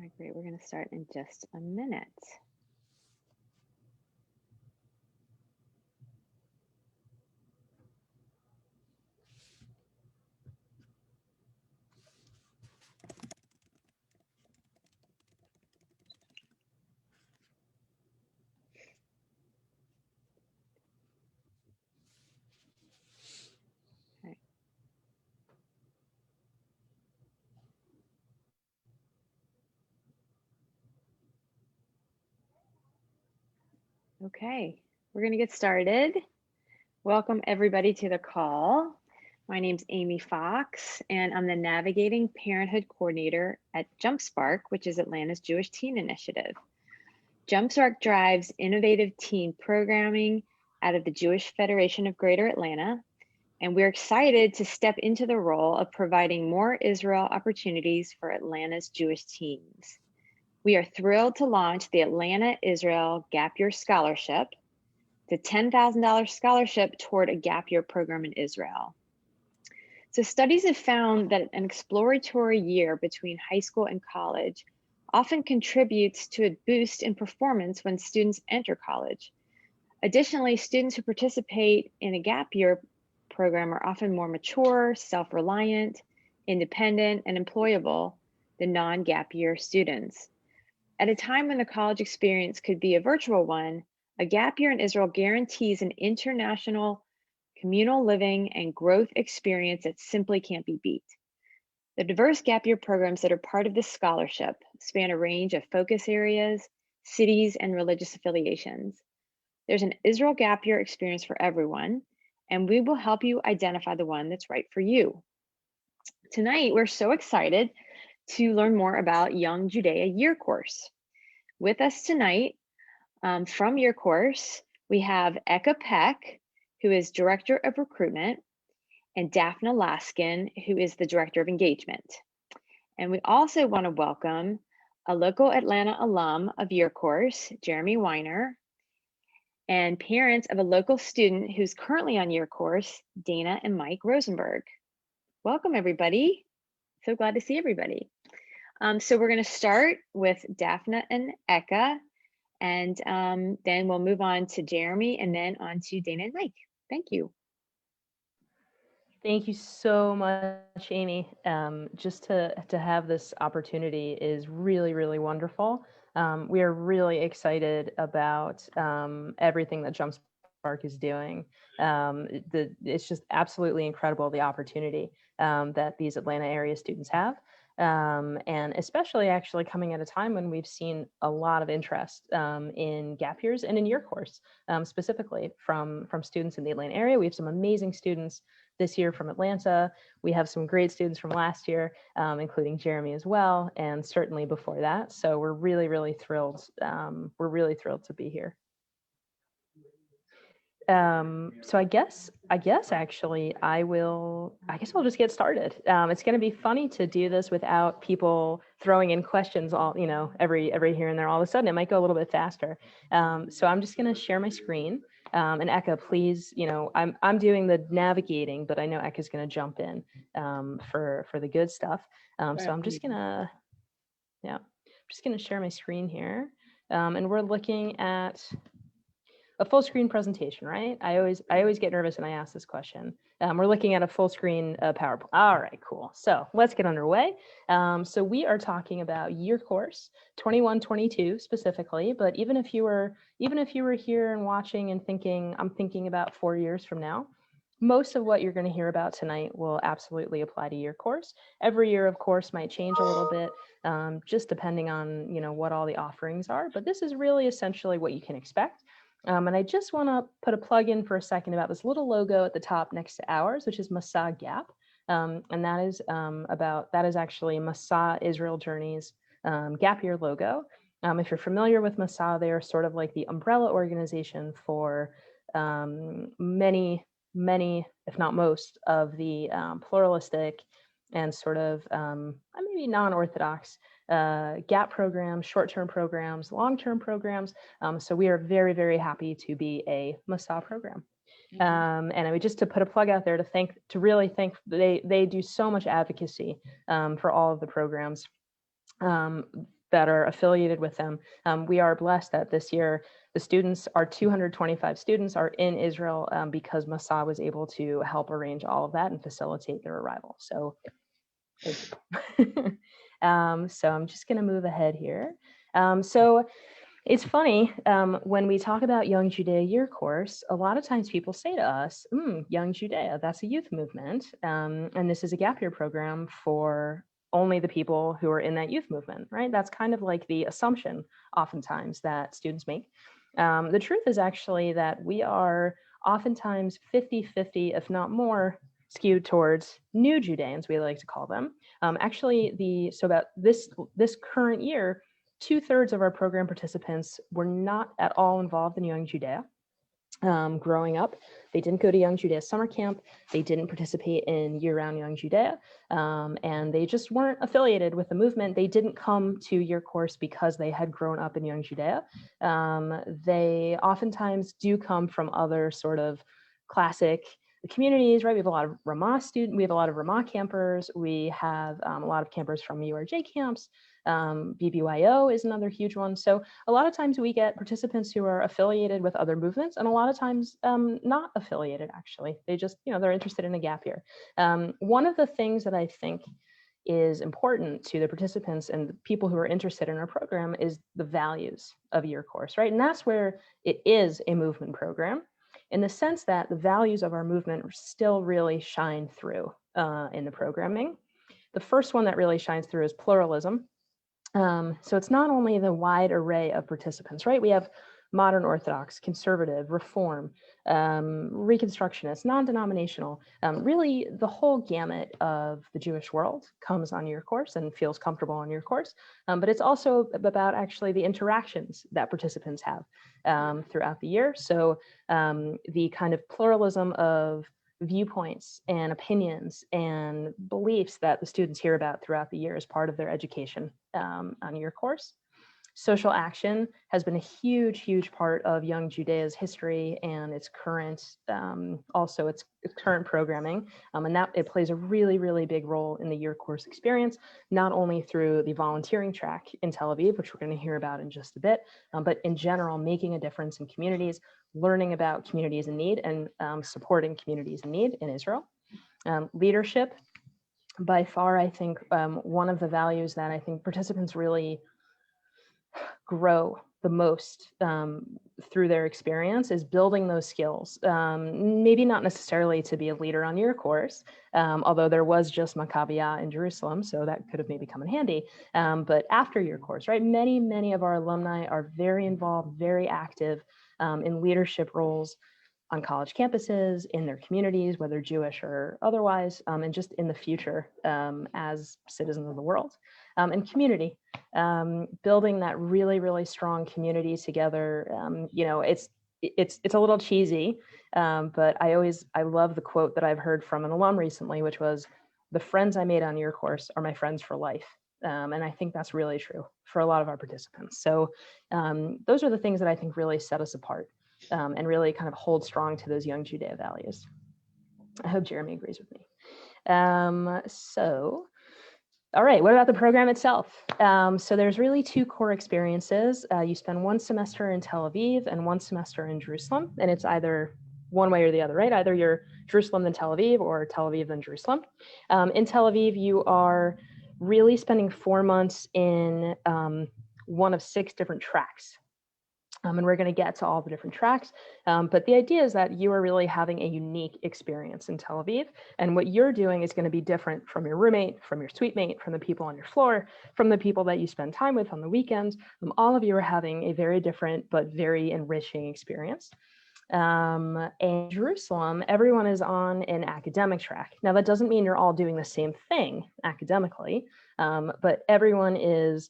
right, great. We're going to start in just a minute. Okay. Okay, we're going to get started. Welcome everybody to the call. My name's Amy Fox, and I'm the Navigating Parenthood Coordinator at JumpSpark, which is Atlanta's Jewish Teen Initiative. JumpSpark drives innovative teen programming out of the Jewish Federation of Greater Atlanta, and we're excited to step into the role of providing more Israel opportunities for Atlanta's Jewish teens. We are thrilled to launch the Atlanta Israel Gap Year Scholarship, the $10,000 scholarship toward a gap year program in Israel. So studies have found that an exploratory year between high school and college often contributes to a boost in performance when students enter college. Additionally, students who participate in a gap year program are often more mature, self-reliant, independent, and employable than non-gap year students. At a time when the college experience could be a virtual one, a gap year in Israel guarantees an international communal living and growth experience that simply can't be beat. The diverse gap year programs that are part of this scholarship span a range of focus areas, cities, and religious affiliations. There's an Israel gap year experience for everyone, and we will help you identify the one that's right for you. Tonight, we're so excited to learn more about Young Judaea Year Course. With us tonight from Year Course, we have Eka Peck, who is Director of Recruitment, and Daphna Laskin, who is the Director of Engagement. And we also want to welcome a local Atlanta alum of Year Course, Jeremy Weiner, and parents of a local student who's currently on Year Course, Dana and Mike Rosenberg. Welcome, everybody. So glad to see everybody. So we're going to start with Daphna and Eka, and then we'll move on to Jeremy and then on to Dana and Mike. Thank you. Thank you so much, Amy. Just to have this opportunity is really, really wonderful. We are really excited about everything that JumpSpark is doing. It's just absolutely incredible, the opportunity that these Atlanta area students have. And especially actually coming at a time when we've seen a lot of interest in gap years and in Year Course, specifically from students in the Atlanta area. We have some amazing students this year from Atlanta. We have some great students from last year, including Jeremy as well, and certainly before that. So we're really, really thrilled. We're really thrilled to be here. So I guess actually I'll just get started. It's going to be funny to do this without people throwing in questions all, every here and there. All of a sudden it might go a little bit faster. So I'm just going to share my screen. And Eka, please, I'm doing the navigating, but I know Eka's going to jump in for the good stuff. So I'm just going to share my screen here. And we're looking at a full screen presentation, right? I always get nervous when I ask this question. We're looking at a full screen PowerPoint. All right, cool. So let's get underway. So we are talking about Year Course 21-22 specifically, but even if you were here and watching and thinking, I'm thinking about 4 years from now, most of what you're going to hear about tonight will absolutely apply to Year Course. Every year, of course, might change a little bit, just depending on what all the offerings are. But this is really essentially what you can expect. And I just want to put a plug in for a second about this little logo at the top next to ours, which is Masa Gap. And that is actually Masa Israel Journey's Gap Year logo. If you're familiar with Masa, they are sort of like the umbrella organization for many, if not most, of the pluralistic and sort of maybe non-Orthodox gap programs, short-term programs, long-term programs. So we are very, very happy to be a Masa program. And I would just to put a plug out there to really thank, they do so much advocacy for all of the programs. that are affiliated with them. We are blessed that this year, the students, our 225 students, are in Israel because Masa was able to help arrange all of that and facilitate their arrival. So, thank you. So I'm just going to move ahead here. So it's funny, when we talk about Young Judaea Year Course, a lot of times people say to us, Young Judaea, that's a youth movement. And this is a gap year program for only the people who are in that youth movement, right? That's kind of like the assumption oftentimes that students make. The truth is actually that we are oftentimes 50-50, if not more, skewed towards new Judeans, we like to call them. So about this current year, 2/3 of our program participants were not at all involved in Young Judaea. Growing up, they didn't go to Young Judaea summer camp, they didn't participate in year-round Young Judaea, and they just weren't affiliated with the movement. They didn't come to Year Course because they had grown up in Young Judaea. They oftentimes do come from other sort of classic communities, right? We have a lot of Ramah campers. We have a lot of campers from URJ camps. BBYO is another huge one. So a lot of times we get participants who are affiliated with other movements, and a lot of times not affiliated, actually. They just, they're interested in a gap year. One of the things that I think is important to the participants and the people who are interested in our program is the values of Year Course, right? And that's where it is a movement program, in the sense that the values of our movement still really shine through in the programming. The first one that really shines through is pluralism. So it's not only the wide array of participants, right? We have modern Orthodox, conservative, Reform, Reconstructionist, non-denominational. Really, the whole gamut of the Jewish world comes on your course and feels comfortable on your course. But it's also about actually the interactions that participants have throughout the year. So the kind of pluralism of viewpoints and opinions and beliefs that the students hear about throughout the year as part of their education on your course. Social action has been a huge, huge part of Young Judaea's history and its current, also its current programming. And that it plays a really, really big role in the year course experience, not only through the volunteering track in Tel Aviv, which we're going to hear about in just a bit, but in general, making a difference in communities, learning about communities in need, and supporting communities in need in Israel. Leadership, by far, I think one of the values that I think participants really grow the most through their experience is building those skills. Maybe not necessarily to be a leader on your course, although there was just Maccabiah in Jerusalem, so that could have maybe come in handy. But after your course, right, many of our alumni are very involved, very active in leadership roles on college campuses, in their communities, whether Jewish or otherwise, and just in the future as citizens of the world. And community, building that really, really strong community together. It's a little cheesy, but I love the quote that I've heard from an alum recently, which was, "The friends I made on your course are my friends for life." And I think that's really true for a lot of our participants. So those are the things that I think really set us apart and really kind of hold strong to those Young Judaea values. I hope Jeremy agrees with me. All right, what about the program itself? So there's really two core experiences. You spend one semester in Tel Aviv and one semester in Jerusalem, and it's either one way or the other, right? Either you're Jerusalem then Tel Aviv or Tel Aviv then Jerusalem. In Tel Aviv, you are really spending 4 months in one of 6 different tracks. And we're going to get to all the different tracks. But the idea is that you are really having a unique experience in Tel Aviv. And what you're doing is going to be different from your roommate, from your suite mate, from the people on your floor, from the people that you spend time with on the weekends. All of you are having a very different but very enriching experience. In Jerusalem, everyone is on an academic track. Now, that doesn't mean you're all doing the same thing academically, but everyone is,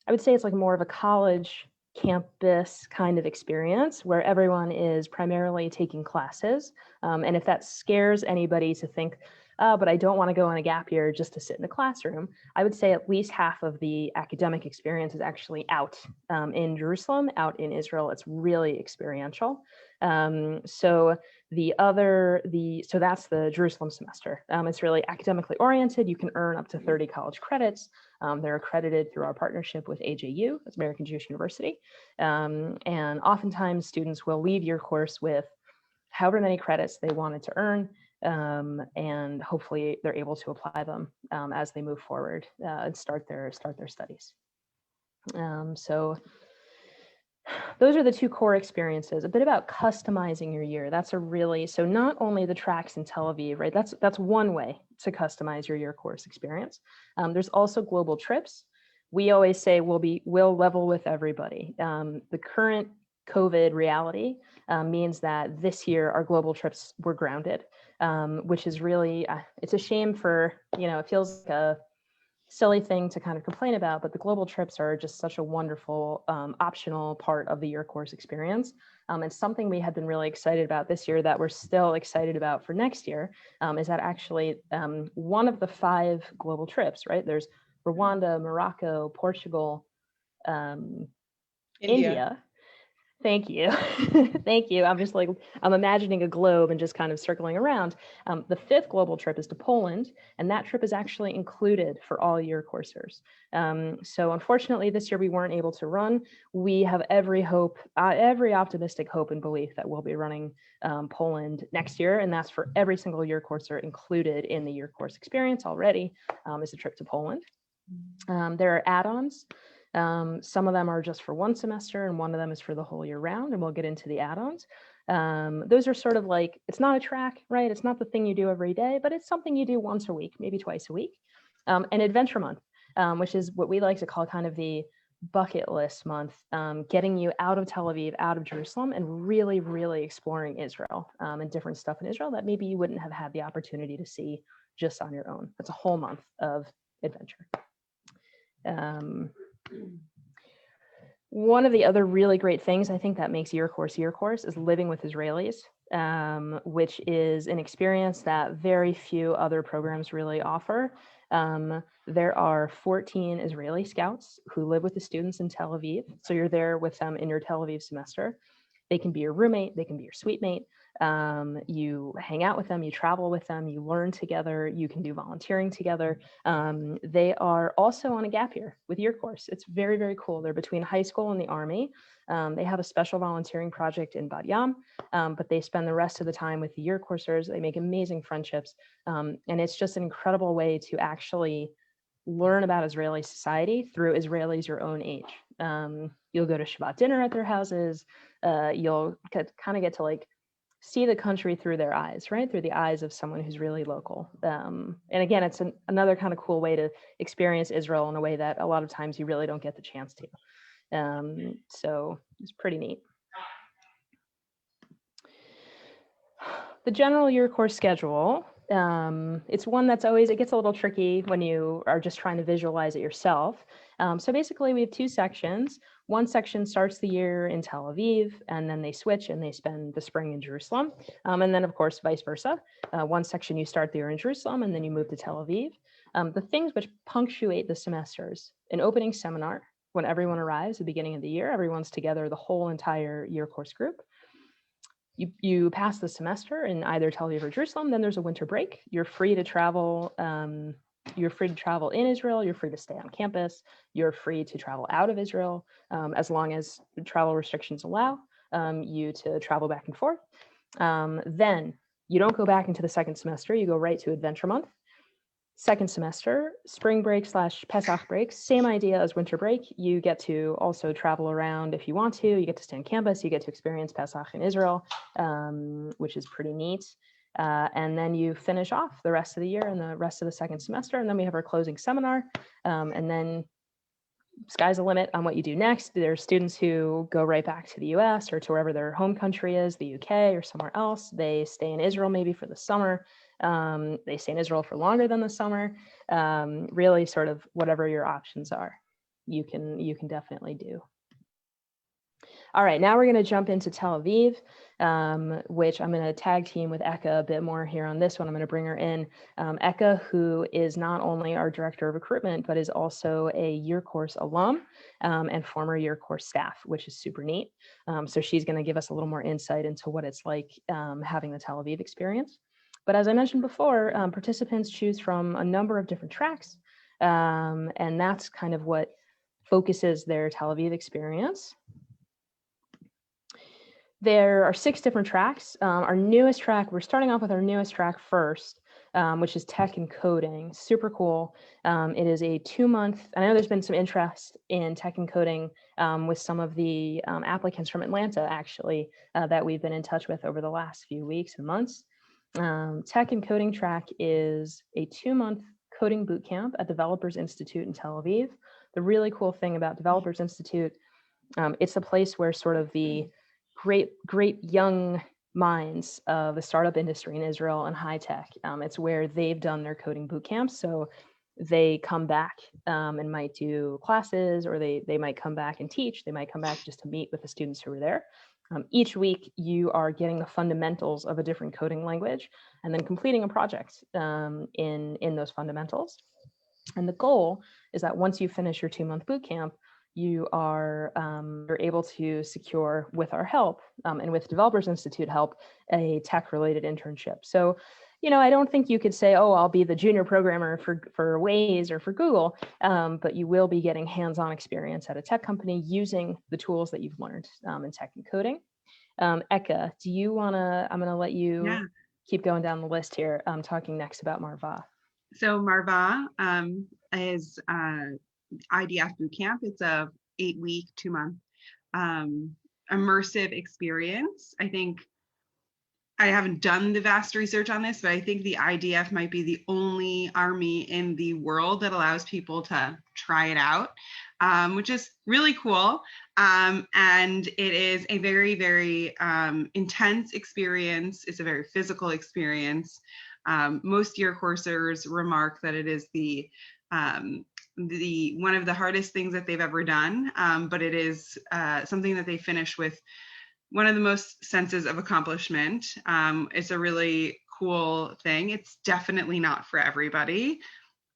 I would say it's like more of a college campus kind of experience where everyone is primarily taking classes. And if that scares anybody to think, but I don't want to go on a gap year just to sit in a classroom. I would say at least half of the academic experience is actually out in Jerusalem, out in Israel. It's really experiential. So that's the Jerusalem semester. It's really academically oriented. You can earn up to 30 college credits. They're accredited through our partnership with AJU, that's American Jewish University. And oftentimes students will leave your course with however many credits they wanted to earn, and hopefully they're able to apply them as they move forward and start their studies. So those are the two core experiences. A bit about customizing your year. So not only the tracks in Tel Aviv, right? That's one way to customize your year course experience. There's also global trips. We always say we'll level with everybody. The current COVID reality means that this year our global trips were grounded, which is really, it's a shame for, it feels like a silly thing to kind of complain about, but the global trips are just such a wonderful optional part of the year course experience. And something we had been really excited about this year that we're still excited about for next year is that actually one of the 5 global trips, right? There's Rwanda, Morocco, Portugal, India. Thank you. Thank you. I'm imagining a globe and just kind of circling around. The 5th global trip is to Poland, and that trip is actually included for all year coursers. So unfortunately, this year we weren't able to run. We have every optimistic hope and belief that we'll be running Poland next year, and that's for every single year courser included in the year course experience already is a trip to Poland. There are add-ons. Some of them are just for one semester and one of them is for the whole year round, and we'll get into the add-ons. Those are sort of like, it's not a track, right? It's not the thing you do every day, but it's something you do once a week, maybe twice a week. And Adventure Month, which is what we like to call kind of the bucket list month, getting you out of Tel Aviv, out of Jerusalem, and really, really exploring Israel and different stuff in Israel that maybe you wouldn't have had the opportunity to see just on your own. That's a whole month of adventure. One of the other really great things I think that makes year course is living with Israelis, which is an experience that very few other programs really offer. There are 14 Israeli scouts who live with the students in Tel Aviv. So you're there with them in your Tel Aviv semester. They can be your roommate, they can be your suite mate. You hang out with them, you travel with them, you learn together, you can do volunteering together. They are also on a gap year with year course. It's very, very cool. They're between high school and the Army. They have a special volunteering project in Bat Yam, but they spend the rest of the time with the year coursers. They make amazing friendships. And it's just an incredible way to actually learn about Israeli society through Israelis your own age. You'll go to Shabbat dinner at their houses. You'll kind of get to like see the country through their eyes, right? Through the eyes of someone who's really local. And again, it's another kind of cool way to experience Israel in a way that a lot of times you really don't get the chance to. So it's pretty neat. The general year course schedule, it's one that's it gets a little tricky when you are just trying to visualize it yourself. So basically we have 2 sections. One section starts the year in Tel Aviv, and then they switch and they spend the spring in Jerusalem. And then of course, vice versa. One section you start the year in Jerusalem and then you move to Tel Aviv. The things which punctuate the semesters: an opening seminar when everyone arrives at the beginning of the year, everyone's together, the whole entire year course group. You pass the semester in either Tel Aviv or Jerusalem, then there's a winter break. You're free to travel. You're free to travel in Israel. You're free to stay on campus. You're free to travel out of Israel as long as travel restrictions allow you to travel back and forth. Then you don't go back into the second semester. You go right to Adventure Month. Second semester, spring break / Pesach break, same idea as winter break. You get to also travel around if you want to. You get to stay on campus. You get to experience Pesach in Israel, which is pretty neat. And then you finish off the rest of the year and the rest of the second semester. And then we have our closing seminar. And then sky's the limit on what you do next. There's students who go right back to the US or to wherever their home country is, the UK or somewhere else. They stay in Israel maybe for the summer. They stay in Israel for longer than the summer. Really sort of whatever your options are, you can definitely do. All right, now we're going to jump into Tel Aviv, which I'm going to tag team with Eka a bit more here on this one. I'm going to bring her in. Eka, who is not only our director of recruitment, but is also a year course alum and former year course staff, which is super neat. So she's going to give us a little more insight into what it's like having the Tel Aviv experience. But as I mentioned before, participants choose from a number of different tracks, and that's kind of what focuses their Tel Aviv experience. There are 6 different tracks. Our newest track, we're starting off with our newest track first, which is tech and coding. Super cool. It is a 2-month, I know there's been some interest in tech and coding with some of the applicants from Atlanta, actually, that we've been in touch with over the last few weeks and months. Tech and coding track is a 2-month coding boot camp at Developers Institute in Tel Aviv. The really cool thing about Developers Institute, it's a place where sort of the great young minds of the startup industry in Israel and high tech. It's where they've done their coding boot camps. So they come back and might do classes, or they might come back and teach. They might come back just to meet with the students who were there. Each week, you are getting the fundamentals of a different coding language and then completing a project in those fundamentals. And the goal is that once you finish your 2-month boot camp, you are you're able to secure, with our help and with Developers Institute help, a tech-related internship. So, I don't think you could say, oh, I'll be the junior programmer for Waze or for Google, but you will be getting hands-on experience at a tech company using the tools that you've learned in tech and coding. Eka, do you want to, I'm going to let you keep going down the list here. I'm talking next about Marva. So Marva is IDF Boot Camp. It's a 8-week, 2-month immersive experience. I think I haven't done the vast research on this, but I think the IDF might be the only army in the world that allows people to try it out, which is really cool. And it is a very, very intense experience. It's a very physical experience. Most year coursers remark that it is the one of the hardest things that they've ever done, but it is something that they finish with one of the most senses of accomplishment. It's a really cool thing. It's definitely not for everybody.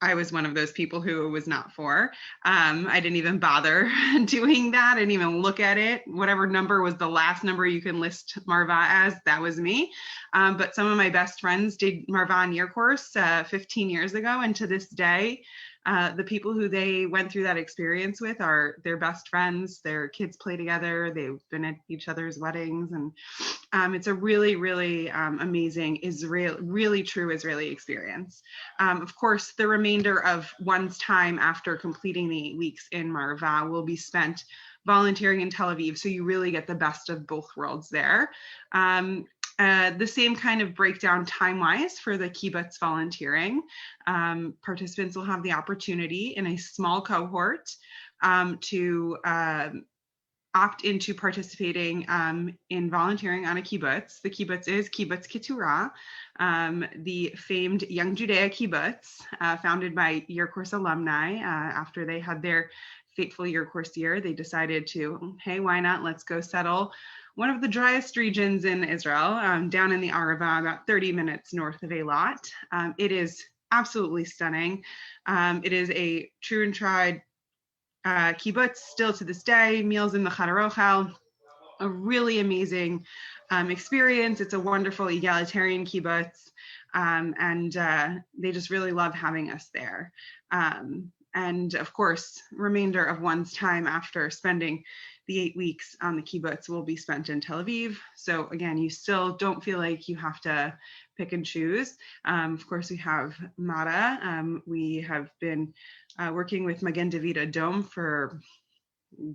I was one of those people who it was not for. I didn't even bother doing that. I didn't even look at it. Whatever number was the last number you can list Marva as, that was me. But some of my best friends did Marva Year Course 15 years ago. And to this day, the people who they went through that experience with are their best friends. Their kids play together. They've been at each other's weddings. And it's a really, really amazing, really true Israeli experience. Of course, the remainder of one's time after completing the 8 weeks in Marva will be spent volunteering in Tel Aviv. So you really get the best of both worlds there. The same kind of breakdown time-wise for the kibbutz volunteering. Participants will have the opportunity in a small cohort to opt into participating in volunteering on a kibbutz. The kibbutz is Kibbutz Keturah, the famed Young Judaea Kibbutz, founded by Year Course alumni. After they had their fateful Year Course year, they decided to, hey, why not? Let's go settle one of the driest regions in Israel, down in the Arava, about 30 minutes north of Eilat. It is absolutely stunning. It is a true and tried kibbutz still to this day, meals in the Chadarochel, a really amazing experience. It's a wonderful egalitarian kibbutz, and they just really love having us there. And of course, remainder of one's time after spending the 8 weeks on the kibbutz will be spent in Tel Aviv. So again, you still don't feel like you have to pick and choose. Of course, we have Mara. We have been working with Magen David Adom for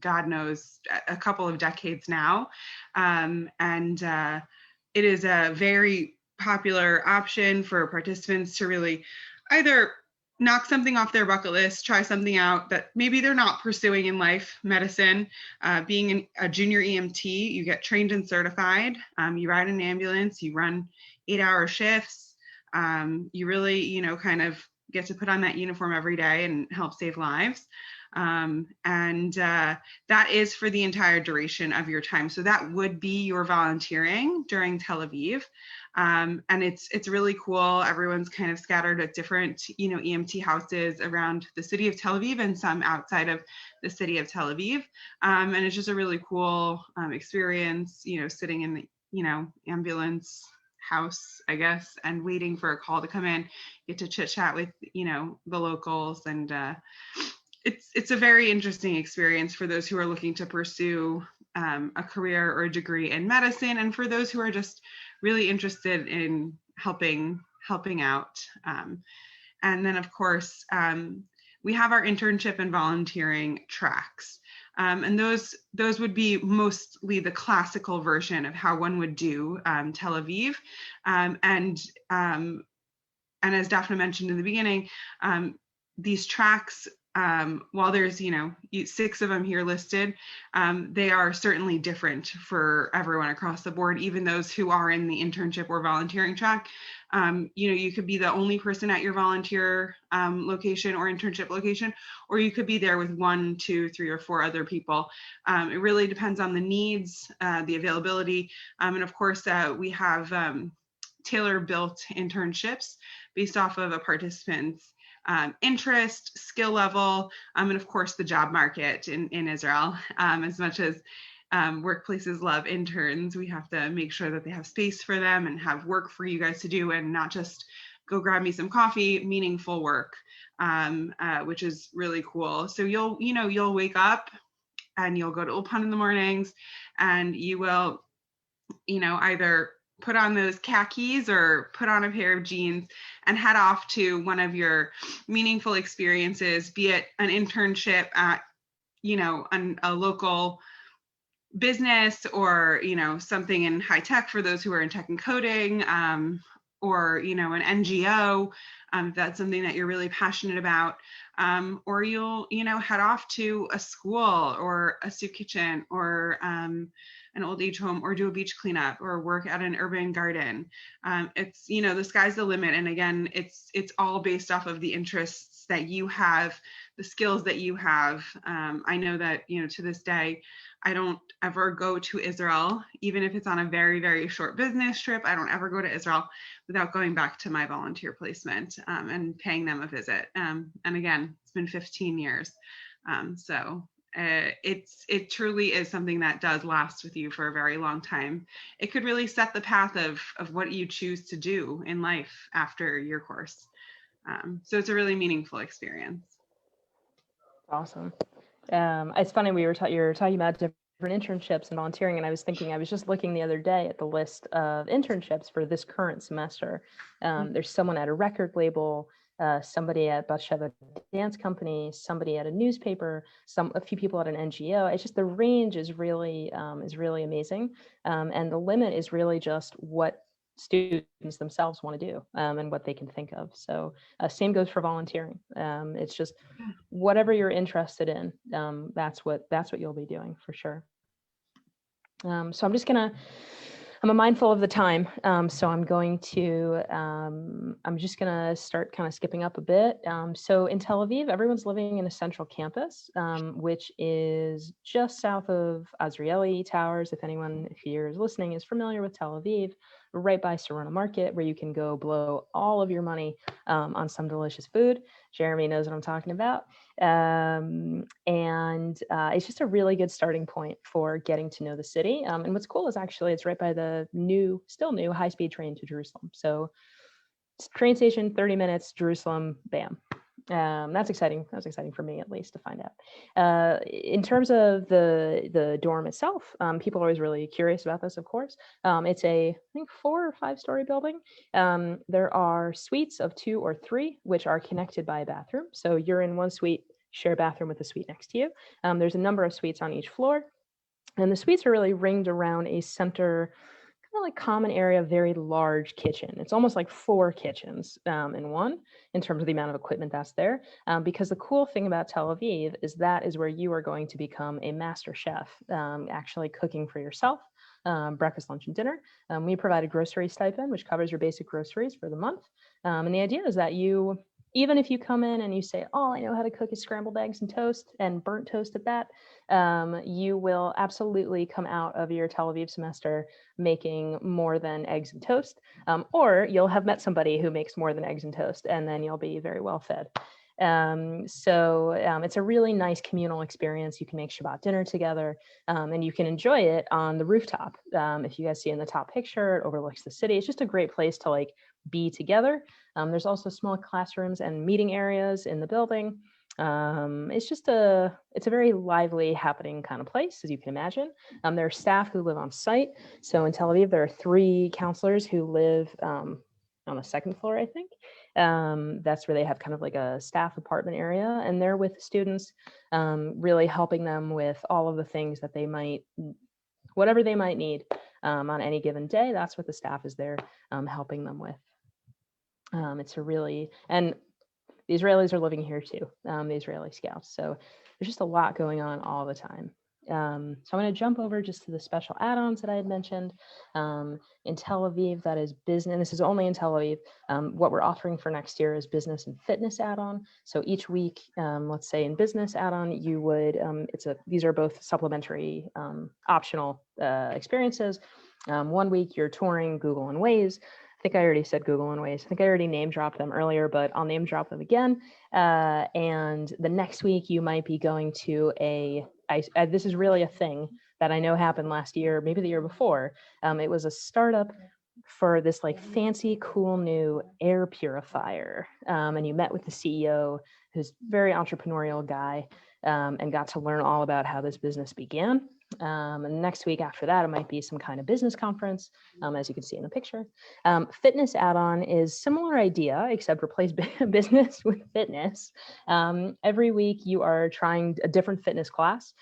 God knows a couple of decades now. And it is a very popular option for participants to really either knock something off their bucket list, try something out that maybe they're not pursuing in life, medicine. Being a junior EMT, you get trained and certified. You ride an ambulance, you run 8-hour shifts. You really, kind of get to put on that uniform every day and help save lives. That is for the entire duration of your time. So that would be your volunteering during Tel Aviv. And it's really cool. Everyone's kind of scattered at different, EMT houses around the city of Tel Aviv and some outside of the city of Tel Aviv. And it's just a really cool experience, sitting in the, ambulance house, I guess, and waiting for a call to come in, get to chit chat with, the locals. And it's a very interesting experience for those who are looking to pursue a career or a degree in medicine, and for those who are just really interested in helping out. And then, of course, we have our internship and volunteering tracks. And those would be mostly the classical version of how one would do Tel Aviv. And as Daphne mentioned in the beginning, these tracks, while there's 6 of them here listed, they are certainly different for everyone across the board, even those who are in the internship or volunteering track. You could be the only person at your volunteer location or internship location, or you could be there with 1, 2, 3, or 4 other people. It really depends on the needs, the availability, and of course we have tailor-built internships based off of a participant's interest, skill level, and of course the job market in Israel. As much as workplaces love interns, we have to make sure that they have space for them and have work for you guys to do, and not just go grab me some coffee, meaningful work, which is really cool. So you'll wake up and you'll go to Ulpan in the mornings, and you will, either put on those khakis or put on a pair of jeans and head off to one of your meaningful experiences, be it an internship at, a local business, or, something in high tech for those who are in tech and coding, or, an NGO, if that's something that you're really passionate about, or you'll, head off to a school or a soup kitchen, or an old age home, or do a beach cleanup, or work at an urban garden. It's, the sky's the limit. And again, it's all based off of the interests that you have, the skills that you have. I know that, to this day, I don't ever go to Israel, even if it's on a very, very short business trip. I don't ever go to Israel without going back to my volunteer placement and paying them a visit. And again, it's been 15 years. So it truly is something that does last with you for a very long time. It could really set the path of what you choose to do in life after your course. So it's a really meaningful experience. Awesome. It's funny, you're talking about different internships and volunteering, and I was just looking the other day at the list of internships for this current semester. There's someone at a record label, somebody at Batsheva Dance Company, somebody at a newspaper, a few people at an NGO. It's just, the range is really amazing, and the limit is really just what students themselves want to do and what they can think of. So same goes for volunteering. It's just whatever you're interested in, that's what you'll be doing for sure. So I'm mindful of the time, so I'm just gonna start kind of skipping up a bit. So in Tel Aviv, everyone's living in a central campus, which is just south of Azrieli Towers. If you're listening is familiar with Tel Aviv, right by Serona Market, where you can go blow all of your money on some delicious food. Jeremy knows what I'm talking about. And it's just a really good starting point for getting to know the city. And what's cool is actually it's right by the still new high-speed train to Jerusalem. So train station, 30 minutes, Jerusalem, bam. That's exciting. That's exciting for me, at least, to find out. In terms of the dorm itself, people are always really curious about this, of course. It's I think 4 or 5 story building. There are suites of 2 or 3, which are connected by a bathroom. So you're in one suite, share a bathroom with the suite next to you. There's a number of suites on each floor. And the suites are really ringed around a center, kind of like common area, very large kitchen. It's almost like 4 kitchens in one, in terms of the amount of equipment that's there. Because the cool thing about Tel Aviv is that is where you are going to become a master chef, actually cooking for yourself, breakfast, lunch, and dinner. We provide a grocery stipend, which covers your basic groceries for the month. And the idea is that you even if you come in and you say, all I know how to cook is scrambled eggs and toast, and burnt toast at that, you will absolutely come out of your Tel Aviv semester making more than eggs and toast, or you'll have met somebody who makes more than eggs and toast, and then you'll be very well fed. It's a really nice communal experience. You can make Shabbat dinner together, and you can enjoy it on the rooftop. If you guys see in the top picture, it overlooks the city. It's just a great place to like be together. There's also small classrooms and meeting areas in the building. It's a very lively, happening kind of place, as you can imagine. There are staff who live on site. So in Tel Aviv, there are 3 counselors who live on the 2nd floor, I think. That's where they have kind of like a staff apartment area, and they're with students, really helping them with all of the things that they might, whatever they might need on any given day. That's what the staff is there helping them with. It's a really, and the Israelis are living here too, the Israeli scouts. So there's just a lot going on all the time. So I'm going to jump over just to the special add-ons that I had mentioned. In Tel Aviv, that is business, and this is only in Tel Aviv. What we're offering for next year is business and fitness add-on. So each week, let's say in business add-on, you would, these are both supplementary, optional experiences. 1 week you're touring Google and Waze. I think I already said Google and Waze. I think I already name dropped them earlier, but I'll name drop them again. And the next week you might be going to this is really a thing that I know happened last year, maybe the year before. It was a startup for this like fancy, cool new air purifier. And you met with the CEO, who's a very entrepreneurial guy, and got to learn all about how this business began. And next week after that, it might be some kind of business conference, as you can see in the picture. Fitness add-on is similar idea, except replace business with fitness. Every week you are trying a different fitness class,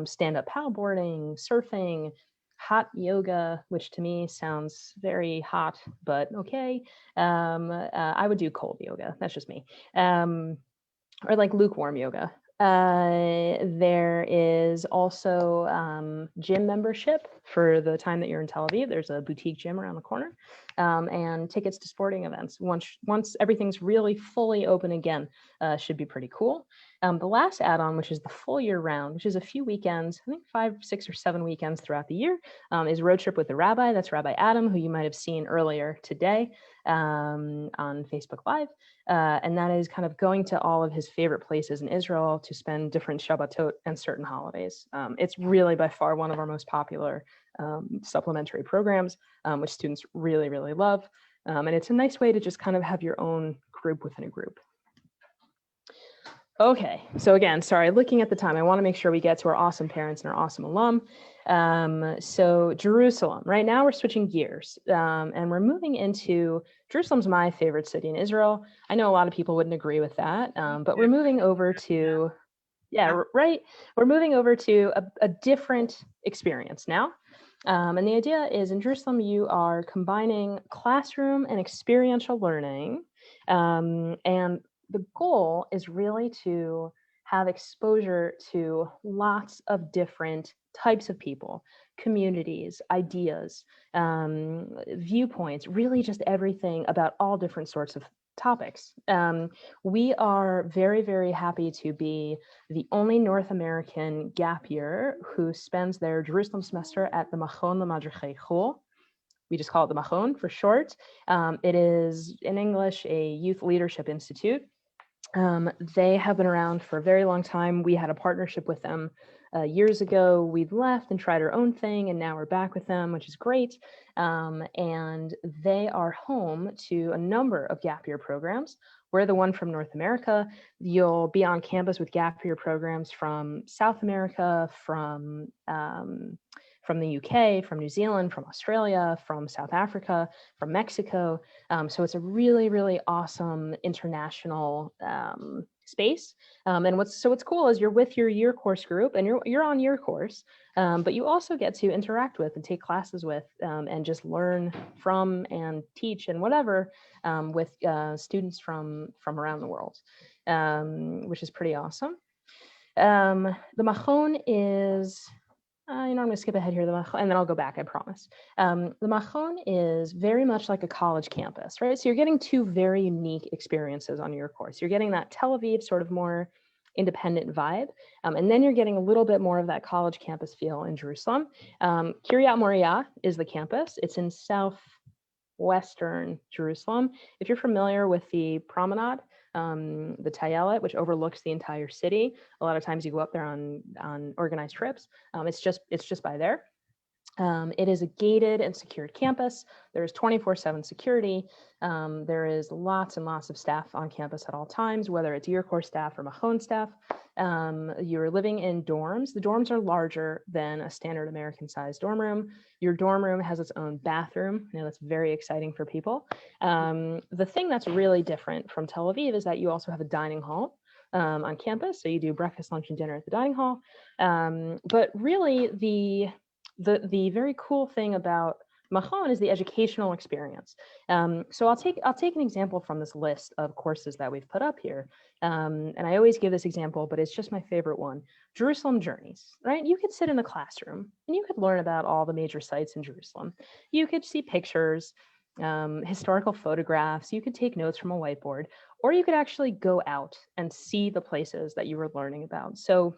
stand-up paddleboarding, surfing, hot yoga, which to me sounds very hot, but okay. I would do cold yoga. That's just me. Or like lukewarm yoga. There is also gym membership for the time that you're in Tel Aviv. There's a boutique gym around the corner, and tickets to sporting events. Once everything's really fully open again, should be pretty cool. The last add-on, which is the full year round, which is a few weekends, I think 5, 6, or 7 weekends throughout the year, is Road Trip with the Rabbi. That's Rabbi Adam, who you might have seen earlier today on Facebook Live. And that is kind of going to all of his favorite places in Israel to spend different Shabbatot and certain holidays. It's really by far one of our most popular supplementary programs, which students really, really love. And it's a nice way to just kind of have your own group within a group. Okay, so again, sorry, looking at the time, I want to make sure we get to our awesome parents and our awesome alum. So Jerusalem, right now we're switching gears, and we're moving into, Jerusalem's my favorite city in Israel. I know a lot of people wouldn't agree with that, but we're moving over to, right? We're moving over to a different experience now. And the idea is in Jerusalem, you are combining classroom and experiential learning, and the goal is really to have exposure to lots of different types of people, communities, ideas, viewpoints, really just everything about all different sorts of topics. We are very, very happy to be the only North American gap year who spends their Jerusalem semester at the Machon L'Madrichei Chul. We just call it the Machon for short. It is, in English, a youth leadership institute. They have been around for a very long time. We had a partnership with them years ago. We've left and tried our own thing, and now we're back with them, which is great. And they are home to a number of gap year programs. We're the one from North America. You'll be on campus with gap year programs from South America, from the UK, from New Zealand, from Australia, from South Africa, from Mexico. So it's a really, really awesome international space. And what's cool is you're with your year course group, and you're on year course, but you also get to interact with and take classes with and just learn from and teach and whatever with students from around the world, which is pretty awesome. The Machon is I'm going to skip ahead here, and then I'll go back, I promise. The Machon is very much like a college campus, right? So you're getting two very unique experiences on your course. You're getting that Tel Aviv sort of more independent vibe, and then you're getting a little bit more of that college campus feel in Jerusalem. Kiryat Moriah is the campus. It's in southwestern Jerusalem. If you're familiar with the promenade, the Tayelet, which overlooks the entire city, a lot of times you go up there on organized trips. It's just by there. It is a gated and secured campus. There's 24/7 security. There is lots and lots of staff on campus at all times, whether it's year course staff or Machon staff. You're living in dorms. The dorms are larger than a standard American-sized dorm room. Your dorm room has its own bathroom. That's very exciting for people. The thing that's really different from Tel Aviv is that you also have a dining hall on campus. So you do breakfast, lunch, and dinner at the dining hall. But really, the very cool thing about Machon is the educational experience. So I'll take an example from this list of courses that we've put up here. And I always give this example, but it's just my favorite one. Jerusalem Journeys, right? You could sit in the classroom and you could learn about all the major sites in Jerusalem. You could see pictures, historical photographs. You could take notes from a whiteboard, or you could actually go out and see the places that you were learning about. So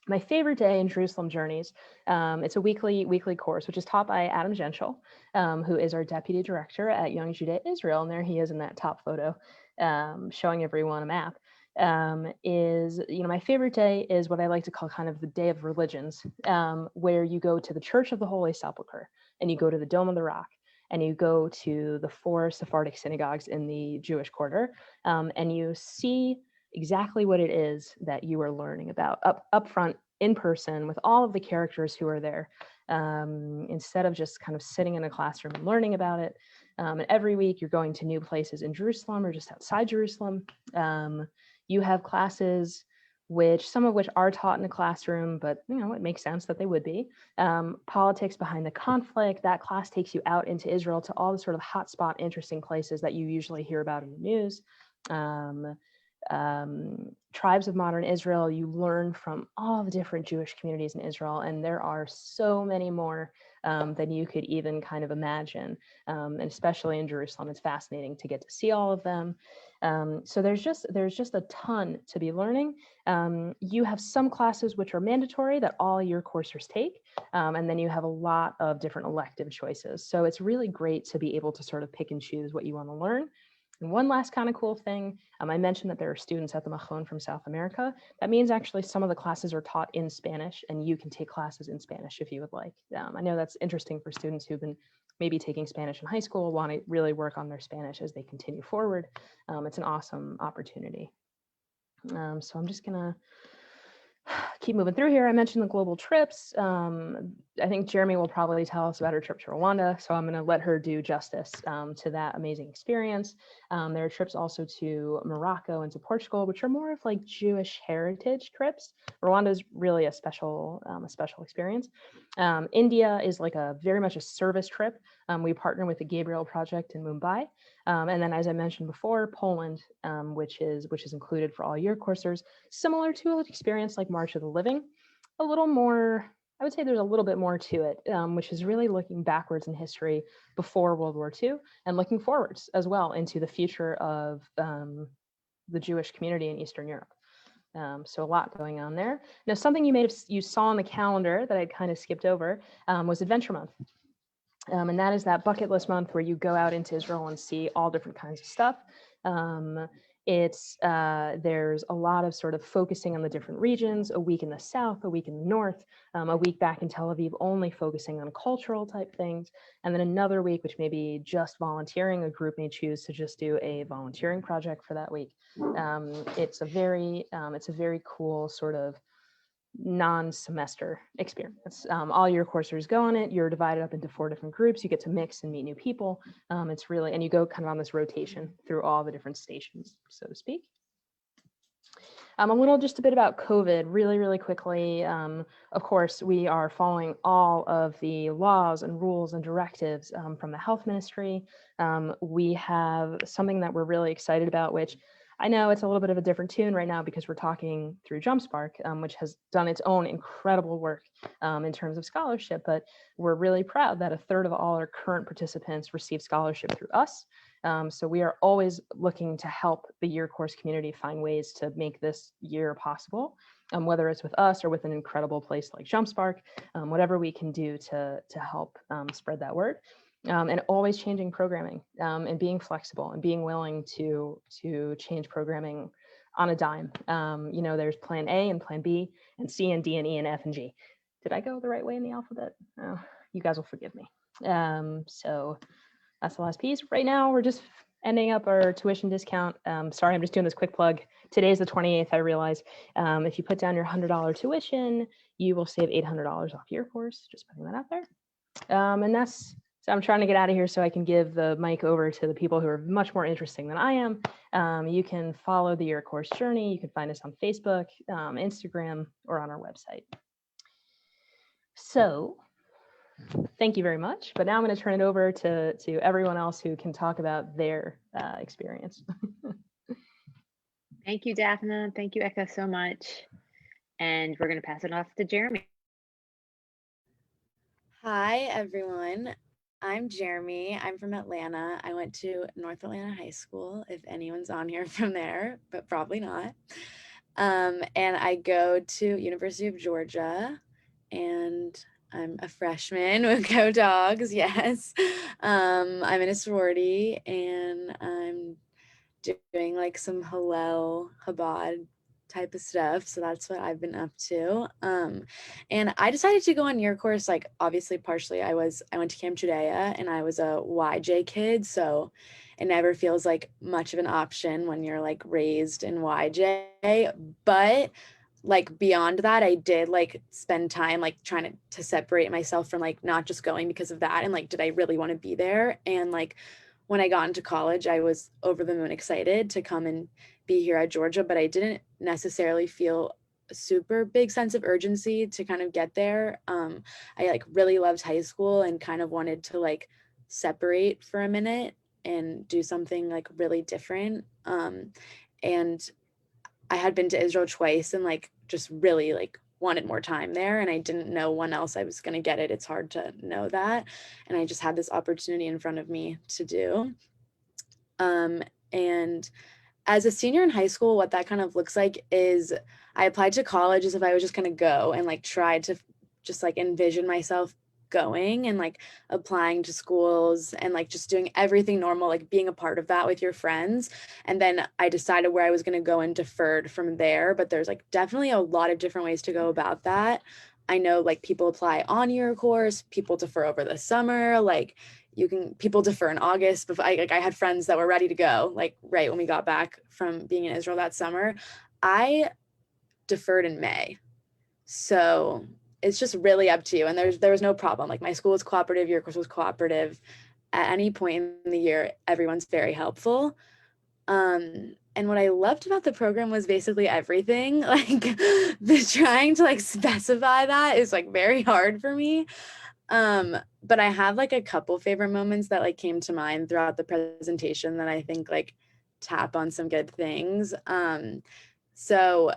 my favorite day in Jerusalem Journeys, it's a weekly course, which is taught by Adam Genschel, who is our deputy director at Young Judaea Israel. And there he is in that top photo, showing everyone a map. My favorite day is what I like to call kind of the day of religions, where you go to the Church of the Holy Sepulchre and you go to the Dome of the Rock and you go to the 4 Sephardic synagogues in the Jewish quarter, and you see exactly what it is that you are learning about up front in person with all of the characters who are there, instead of just kind of sitting in a classroom and learning about it. And every week you're going to new places in Jerusalem or just outside Jerusalem. You have classes some of which are taught in a classroom, but it makes sense that they would be. Politics behind the conflict, that class takes you out into Israel to all the sort of hotspot interesting places that you usually hear about in the news. Tribes of modern Israel, you learn from all the different Jewish communities in Israel, and there are so many more than you could even kind of imagine. And especially in Jerusalem, it's fascinating to get to see all of them. So there's just a ton to be learning. You have some classes which are mandatory that all your coursers take, and then you have a lot of different elective choices. So it's really great to be able to sort of pick and choose what you want to learn. And one last kind of cool thing, I mentioned that there are students at the Machon from South America. That means actually some of the classes are taught in Spanish, and you can take classes in Spanish if you would like. I know that's interesting for students who've been maybe taking Spanish in high school, want to really work on their Spanish as they continue forward. It's an awesome opportunity. So I'm just gonna keep moving through here. I mentioned the global trips. I think Jeremy will probably tell us about her trip to Rwanda, so I'm going to let her do justice to that amazing experience. There are trips also to Morocco and to Portugal, which are more of like Jewish heritage trips. Rwanda is really a special experience. India is like very much a service trip. We partner with the Gabriel Project in Mumbai. And then, as I mentioned before, Poland, which is included for all year coursers, similar to an experience like March of the Living, a little more, I would say there's a little bit more to it, which is really looking backwards in history before World War II and looking forwards as well into the future of the Jewish community in Eastern Europe. So a lot going on there. Now, something you saw on the calendar that I'd kind of skipped over was Adventure Month. And that is that bucket list month where you go out into Israel and see all different kinds of stuff. There's a lot of sort of focusing on the different regions, a week in the south, a week in the north, a week back in Tel Aviv only focusing on cultural type things, and then another week which may be just volunteering. A group may choose to just do a volunteering project for that week. It's a very cool sort of non-semester experience. All your coursers go on it. You're divided up into 4 different groups. You get to mix and meet new people. It's really, and you go kind of on this rotation through all the different stations, so to speak. Just a bit about COVID, really, really quickly. Of course, we are following all of the laws and rules and directives from the health ministry. We have something that we're really excited about, which I know it's a little bit of a different tune right now because we're talking through JumpSpark, which has done its own incredible work in terms of scholarship, but we're really proud that 1/3 of all our current participants receive scholarship through us. So we are always looking to help the year course community find ways to make this year possible, whether it's with us or with an incredible place like JumpSpark, whatever we can do to help spread that word. And always changing programming and being flexible and being willing to change programming on a dime. There's plan A and plan B and C and D and E and F and G. Did I go the right way in the alphabet? Oh, you guys will forgive me. So that's the last piece. Right now, we're just ending up our tuition discount. Sorry, I'm just doing this quick plug. Today's the 28th, I realize. If you put down your $100 tuition, you will save $800 off your course. Just putting that out there. And that's, so I'm trying to get out of here so I can give the mic over to the people who are much more interesting than I am. You can follow the year course journey. You can find us on Facebook, Instagram, or on our website. So thank you very much. But now I'm going to turn it over to everyone else who can talk about their experience. Thank you, Daphne. Thank you, Eka, so much. And we're going to pass it off to Jeremy. Hi, everyone. I'm Jeremy. I'm from Atlanta. I went to North Atlanta High School, if anyone's on here from there, but probably not. And I go to University of Georgia, and I'm a freshman with Go Dogs, yes. I'm in a sorority, and I'm doing like some Hillel Chabad type of stuff. So that's what I've been up to. And I decided to go on your course, like obviously partially I went to Camp Judaea and I was a YJ kid. So it never feels like much of an option when you're like raised in YJ. But like beyond that, I did like spend time like trying to separate myself from like not just going because of that. And like, did I really want to be there? And like, when I got into college, I was over the moon excited to come and be here at Georgia, but I didn't necessarily feel a super big sense of urgency to kind of get there. I like really loved high school and kind of wanted to like separate for a minute and do something like really different. And I had been to Israel twice and like just really like wanted more time there, and I didn't know when else I was going to get it. It's hard to know that. And I just had this opportunity in front of me to do. And as a senior in high school, what that kind of looks like is I applied to college as if I was just going to go and like try to just like envision myself going and like applying to schools and like just doing everything normal, like being a part of that with your friends. And then I decided where I was going to go and deferred from there. But there's like definitely a lot of different ways to go about that. I know like people apply on your course, people defer over the summer, like people defer in August. But I had friends that were ready to go, like right when we got back from being in Israel that summer. I deferred in May. So it's just really up to you. And there was no problem. Like my school was cooperative, your course was cooperative. At any point in the year, everyone's very helpful. And what I loved about the program was basically everything. Like the trying to like specify that is like very hard for me. But I have like a couple favorite moments that like came to mind throughout the presentation that I think like tap on some good things. So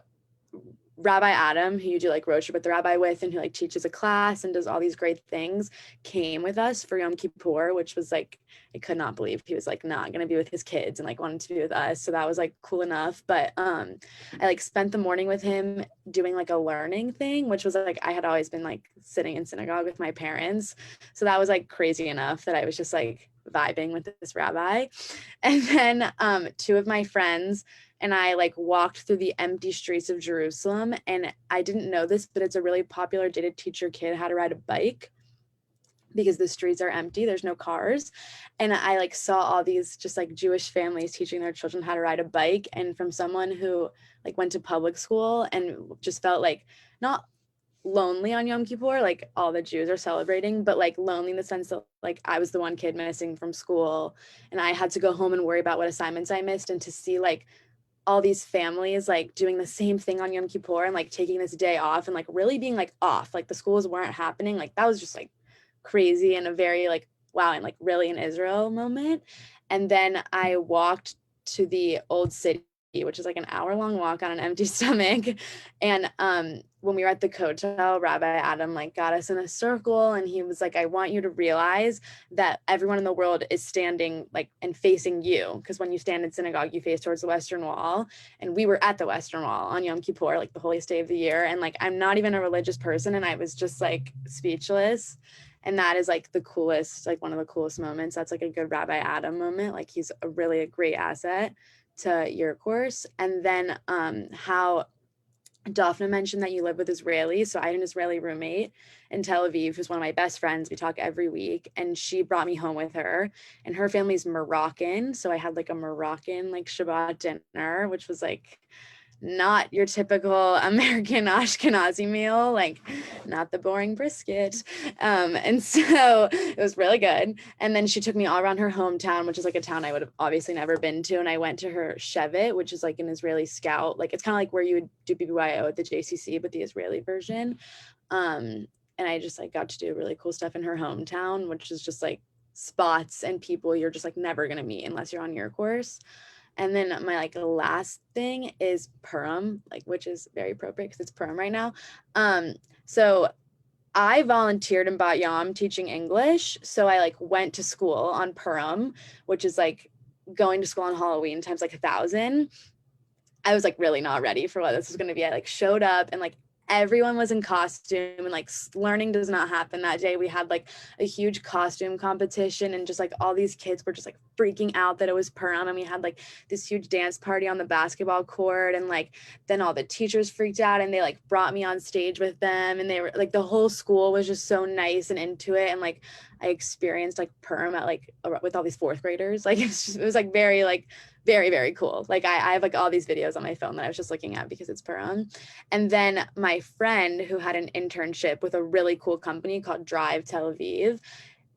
Rabbi Adam, who you do like road trip with the rabbi with, and who like teaches a class and does all these great things, came with us for Yom Kippur, which was like, I could not believe he was like not gonna be with his kids and like wanted to be with us. So that was like cool enough. But I like spent the morning with him doing like a learning thing, which was like I had always been like sitting in synagogue with my parents. So that was like crazy enough that I was just like vibing with this rabbi. And then two of my friends and I like walked through the empty streets of Jerusalem. And I didn't know this, but it's a really popular day to teach your kid how to ride a bike because the streets are empty, there's no cars. And I like saw all these just like Jewish families teaching their children how to ride a bike. And from someone who like went to public school and just felt like not lonely on Yom Kippur, like all the Jews are celebrating, but like lonely in the sense that like I was the one kid missing from school and I had to go home and worry about what assignments I missed, and to see like all these families like doing the same thing on Yom Kippur and like taking this day off and like really being like off, like the schools weren't happening, like that was just like crazy and a very like wow and like really an Israel moment. And then I walked to the old city which is like an hour-long walk on an empty stomach. And when we were at the hotel, Rabbi Adam like got us in a circle, and he was like, I want you to realize that everyone in the world is standing like and facing you, because when you stand in synagogue, you face towards the Western Wall. And we were at the Western Wall on Yom Kippur, like the holiest day of the year. And like, I'm not even a religious person, and I was just like speechless. And that is like the coolest, like one of the coolest moments. That's like a good Rabbi Adam moment. Like he's a great asset to your course. And then how Daphna mentioned that you live with Israelis. So I had an Israeli roommate in Tel Aviv who's one of my best friends. We talk every week, and she brought me home with her, and her family's Moroccan. So I had like a Moroccan like Shabbat dinner, which was like not your typical American Ashkenazi meal, like not the boring brisket. And so it was really good. And then she took me all around her hometown, which is like a town I would have obviously never been to. And I went to her Shevet, which is like an Israeli scout. Like it's kind of like where you would do BBYO at the JCC, but the Israeli version. And I just like got to do really cool stuff in her hometown, which is just like spots and people you're just like never going to meet unless you're on your course. And then my like last thing is Purim, like which is very appropriate because it's Purim right now. So I volunteered in Bat Yam teaching English. So I like went to school on Purim, which is like going to school on Halloween times like 1,000. I was like really not ready for what this was going to be. I like showed up, and like everyone was in costume, and like learning does not happen that day. We had like a huge costume competition, and just like all these kids were just like freaking out that it was Purim, and we had like this huge dance party on the basketball court, and like then all the teachers freaked out, and they like brought me on stage with them, and they were like the whole school was just so nice and into it. And like I experienced like Purim at like with all these fourth graders. Like it was like very like very cool. Like I have like all these videos on my phone that I was just looking at because it's Purim. And then my friend who had an internship with a really cool company called Drive Tel Aviv,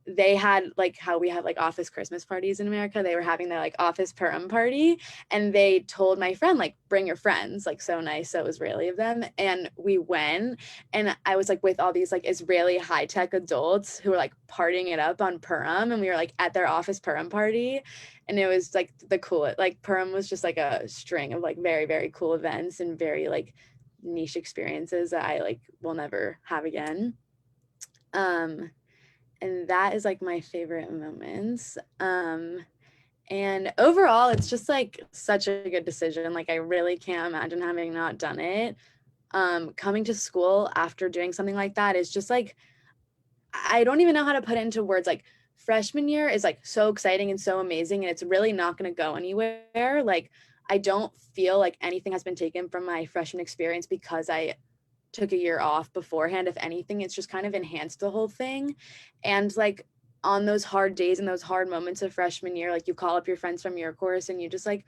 they had like how we have like office Christmas parties in America. They were having their like office Purim party, and they told my friend like bring your friends, like so nice. So Israeli of them. And we went, and I was like with all these like Israeli high-tech adults who were like partying it up on Purim, and we were like at their office Purim party. And it was like the coolest, like Purim was just like a string of like very cool events and very like niche experiences that I like will never have again. And that is like my favorite moments. And overall, it's just like such a good decision. Like I really can't imagine having not done it. Coming to school after doing something like that is just like, I don't even know how to put it into words. Like freshman year is like so exciting and so amazing, and it's really not going to go anywhere. Like I don't feel like anything has been taken from my freshman experience because I took a year off beforehand. If anything, it's just kind of enhanced the whole thing. And like on those hard days and those hard moments of freshman year, like you call up your friends from your course and you just like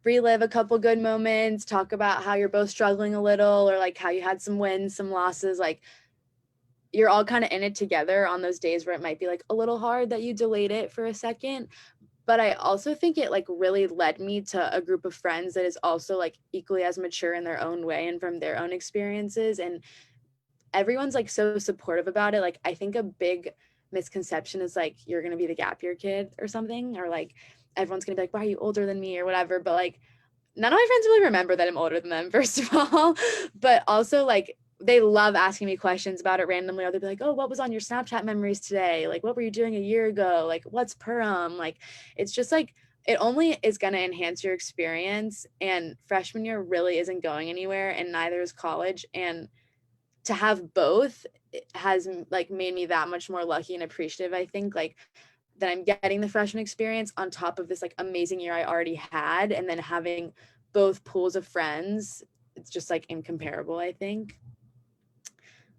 relive a couple good moments, talk about how you're both struggling a little, or like how you had some wins, some losses. Like you're all kind of in it together on those days where it might be like a little hard that you delayed it for a second. But I also think it like really led me to a group of friends that is also like equally as mature in their own way and from their own experiences. And everyone's like so supportive about it. Like I think a big misconception is like you're going to be the gap year kid or something, or like everyone's going to be like, why are you older than me or whatever. But like none of my friends really remember that I'm older than them, first of all. But also like they love asking me questions about it randomly, or they'll be like, oh, what was on your Snapchat memories today? Like, what were you doing a year ago? Like, what's Purim? Like, it's just like, it only is going to enhance your experience. And freshman year really isn't going anywhere, and neither is college. And to have both has like made me that much more lucky and appreciative, I think, like that I'm getting the freshman experience on top of this like amazing year I already had. And then having both pools of friends, it's just like incomparable, I think.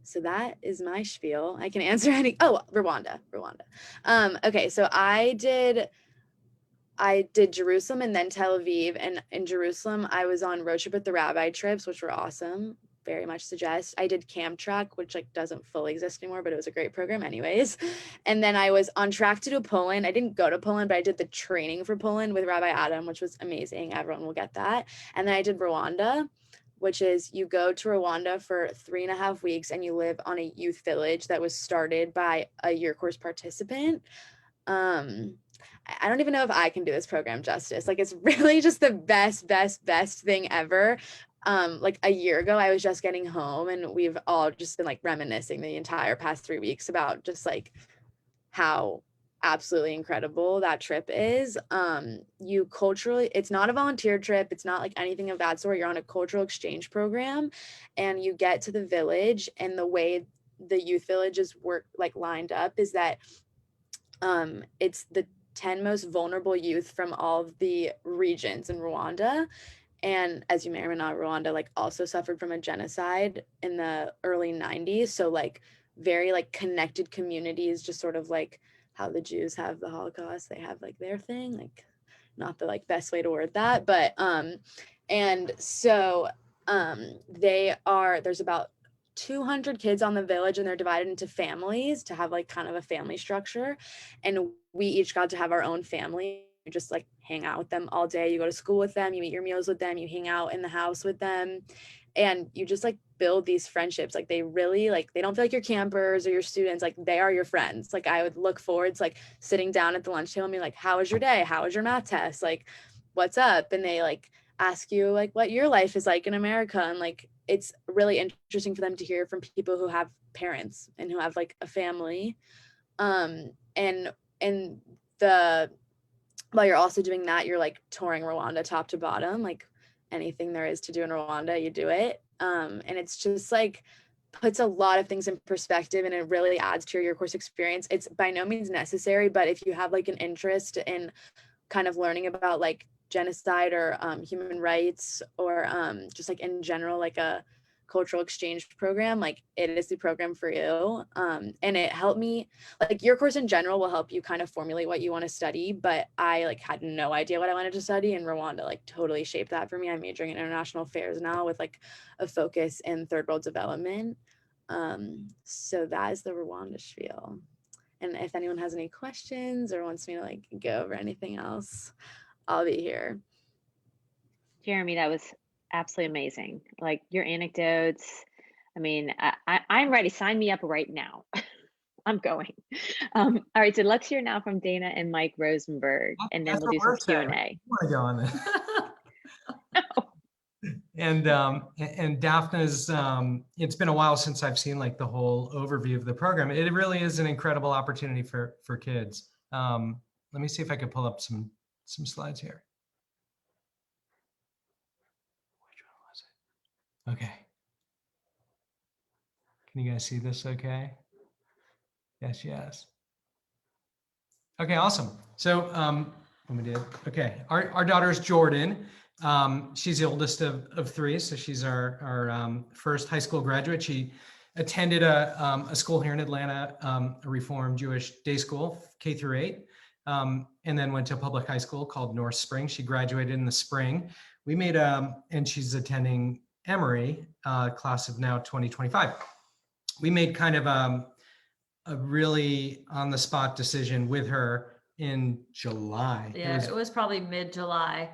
So that is my spiel. I can answer any. Oh, Rwanda. Okay, so I did Jerusalem and then Tel Aviv. And in Jerusalem, I was on road trip with the rabbi trips, which were awesome. Very much suggest. I did Camp Track, which like doesn't fully exist anymore, but it was a great program anyways. And then I was on track to do Poland. I didn't go to Poland, but I did the training for Poland with Rabbi Adam, which was amazing. Everyone will get that. And then I did Rwanda, which is you go to Rwanda for 3.5 weeks and you live on a youth village that was started by a year course participant I don't even know if I can do this program justice. Like, it's really just the best thing ever. Like a year ago, I was just getting home, and we've all just been like reminiscing the entire past 3 weeks about just like how absolutely incredible that trip is. You culturally, it's not a volunteer trip, it's not like anything of that sort. You're on a cultural exchange program, and you get to the village, and the way the youth villages work like lined up is that it's the 10 most vulnerable youth from all of the regions in Rwanda. And as you may or may not, Rwanda like also suffered from a genocide in the early 90s. So like very like connected communities, just sort of like how the Jews have the Holocaust, they have like their thing, like not the like best way to word that, but and so there's about 200 kids on the village, and they're divided into families to have like kind of a family structure, and we each got to have our own family. You just like hang out with them all day, you go to school with them, you eat your meals with them, you hang out in the house with them, and you just like build these friendships. Like they really like, they don't feel like your campers or your students, like they are your friends. Like I would look forward to like sitting down at the lunch table and be like, how was your day, how was your math test, like what's up, and they like ask you like what your life is like in America. And like it's really interesting for them to hear from people who have parents and who have like a family. And the while you're also doing that, you're like touring Rwanda top to bottom, like anything there is to do in Rwanda, you do it. And it's just like puts a lot of things in perspective, and it really adds to your year course experience. It's by no means necessary, but if you have like an interest in kind of learning about like genocide or human rights, or just like in general, like a cultural exchange program, like it is the program for you. And it helped me, like your course in general will help you kind of formulate what you want to study, but I like had no idea what I wanted to study, and Rwanda like totally shaped that for me. I'm majoring in international affairs now with like a focus in third world development. So that is the Rwanda spiel. And if anyone has any questions or wants me to like go over anything else, I'll be here. Jeremy, that was absolutely amazing. Like your anecdotes. I mean, I'm ready. Sign me up right now. I'm going. All right, so let's hear now from Dana and Mike Rosenberg, and then we'll do some Q&A. I want to go on that. And Daphna's, it's been a while since I've seen like the whole overview of the program. It really is an incredible opportunity for kids. Let me see if I could pull up some slides here. Okay. Can you guys see this okay? Yes. Okay, awesome. So okay, our daughter's Jordan. She's the oldest of three, so she's our first high school graduate. She attended a school here in Atlanta, a Reformed Jewish day school, K through 8, and then went to a public high school called North Spring. She graduated in the spring. We made and she's attending Emory, class of now 2025. We made kind of a really on-the-spot decision with her in July. Yeah, it was probably mid-July.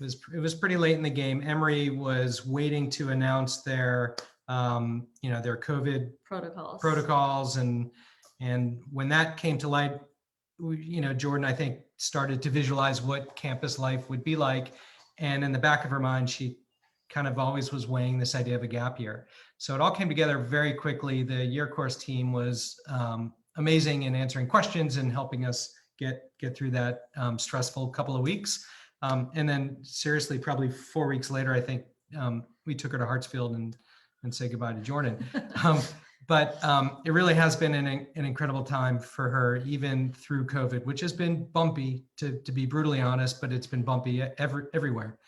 It was pretty late in the game. Emory was waiting to announce their their COVID protocols, and when that came to light, Jordan, I think, started to visualize what campus life would be like, and in the back of her mind, she kind of always was weighing this idea of a gap year. So it all came together very quickly. The year course team was amazing in answering questions and helping us get through that stressful couple of weeks. And then seriously, probably 4 weeks later, I think we took her to Hartsfield and said goodbye to Jordan. But it really has been an incredible time for her, even through COVID, which has been bumpy, to be brutally honest, but it's been bumpy everywhere.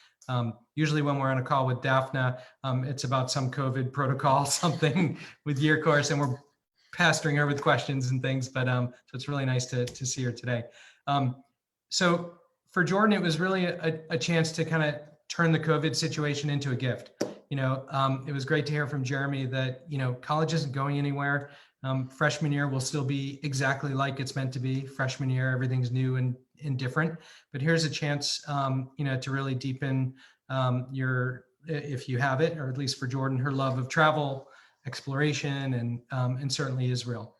Usually when we're on a call with Daphna, it's about some COVID protocol, something with year course, and we're pestering her with questions and things, but so it's really nice to see her today. So for Jordan, it was really a chance to kind of turn the COVID situation into a gift. It was great to hear from Jeremy that, college isn't going anywhere. Freshman year will still be exactly like it's meant to be. Freshman year, everything's new and different, but here's a chance, to really deepen if you have it, or at least for Jordan, her love of travel, exploration, and certainly Israel.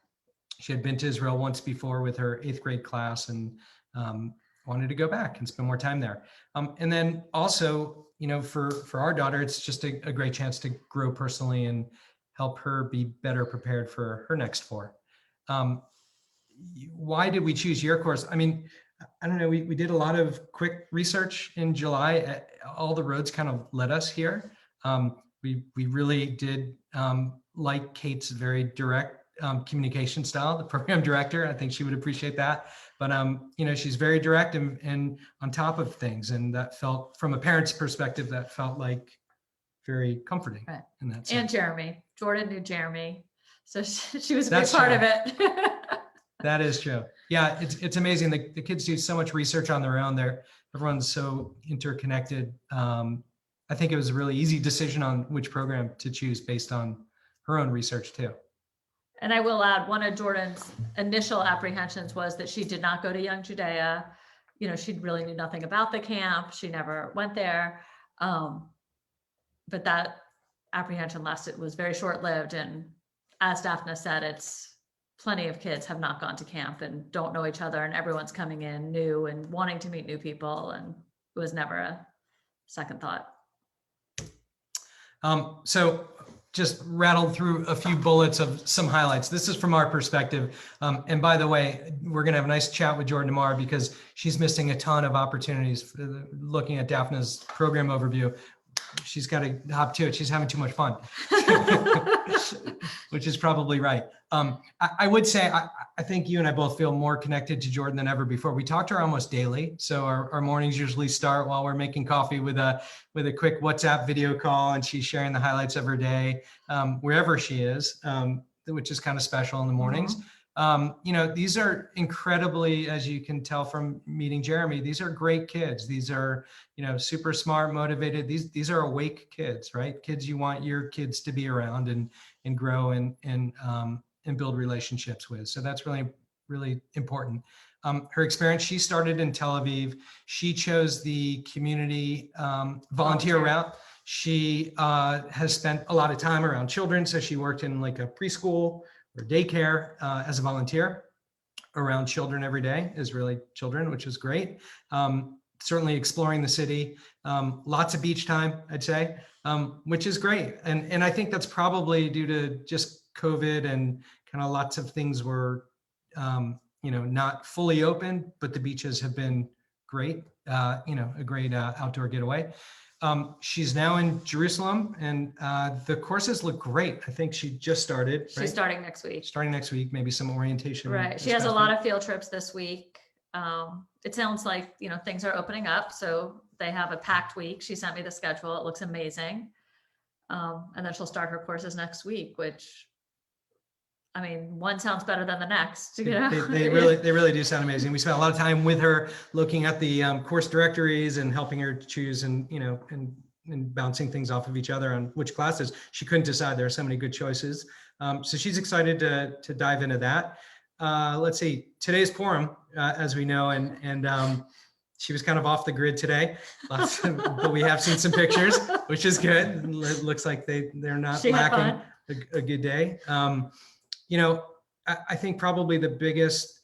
She had been to Israel once before with her 8th grade class, and wanted to go back and spend more time there. And then also, for our daughter, it's just a great chance to grow personally and help her be better prepared for her next 4. Why did we choose Year Course? I mean, I don't know, we did a lot of quick research in July. All the roads kind of led us here. We really did like Kate's very direct communication style, the program director. I think she would appreciate that. But she's very direct and on top of things, and that felt, from a parent's perspective, that felt like very comforting. Right. In that sense. And Jeremy, Jordan knew Jeremy, so she was a That's big part true. of it. That is true. Yeah, it's amazing. The kids do so much research on their own. Everyone's so interconnected. I think it was a really easy decision on which program to choose based on her own research too. And I will add, one of Jordan's initial apprehensions was that she did not go to Young Judaea. She really knew nothing about the camp. She never went there. But that apprehension was very short-lived. And as Daphne said, it's plenty of kids have not gone to camp and don't know each other, and everyone's coming in new and wanting to meet new people. And it was never a second thought. So just rattled through a few bullets of some highlights. This is from our perspective. And by the way, we're going to have a nice chat with Jordan tomorrow because she's missing a ton of opportunities looking at Daphne's program overview. She's got to hop to it. She's having too much fun, which is probably right. I would say, I think you and I both feel more connected to Jordan than ever before. We talk to her almost daily. So our mornings usually start while we're making coffee with a quick WhatsApp video call, and she's sharing the highlights of her day, wherever she is, which is kind of special in the mornings. These are incredibly, as you can tell from meeting Jeremy, these are great kids. These are, super smart, motivated. These are awake kids, right? Kids you want your kids to be around and grow and build relationships with. So that's really, really important. Her experience, she started in Tel Aviv. She chose the community volunteer route. She has spent a lot of time around children. So she worked in like a preschool or daycare as a volunteer around children every day, Israeli children, which is great. Certainly exploring the city, lots of beach time, I'd say, which is great. And I think that's probably due to just COVID and kind of lots of things were, not fully open, but the beaches have been great, a great outdoor getaway. She's now in Jerusalem, and the courses look great. I think she just started. Right? She's starting next week. Starting next week, maybe some orientation. Right. She has a lot of field trips this week. It sounds like, things are opening up. So they have a packed week. She sent me the schedule. It looks amazing. And then she'll start her courses next week, which, I mean, one sounds better than the next. They really do sound amazing. We spent a lot of time with her looking at the course directories and helping her choose and bouncing things off of each other on which classes. She couldn't decide. There are so many good choices. So she's excited to dive into that. Let's see, today's Purim, as we know, and she was kind of off the grid today, but we have seen some pictures, which is good. It looks like they're not lacking a good day. I think probably the biggest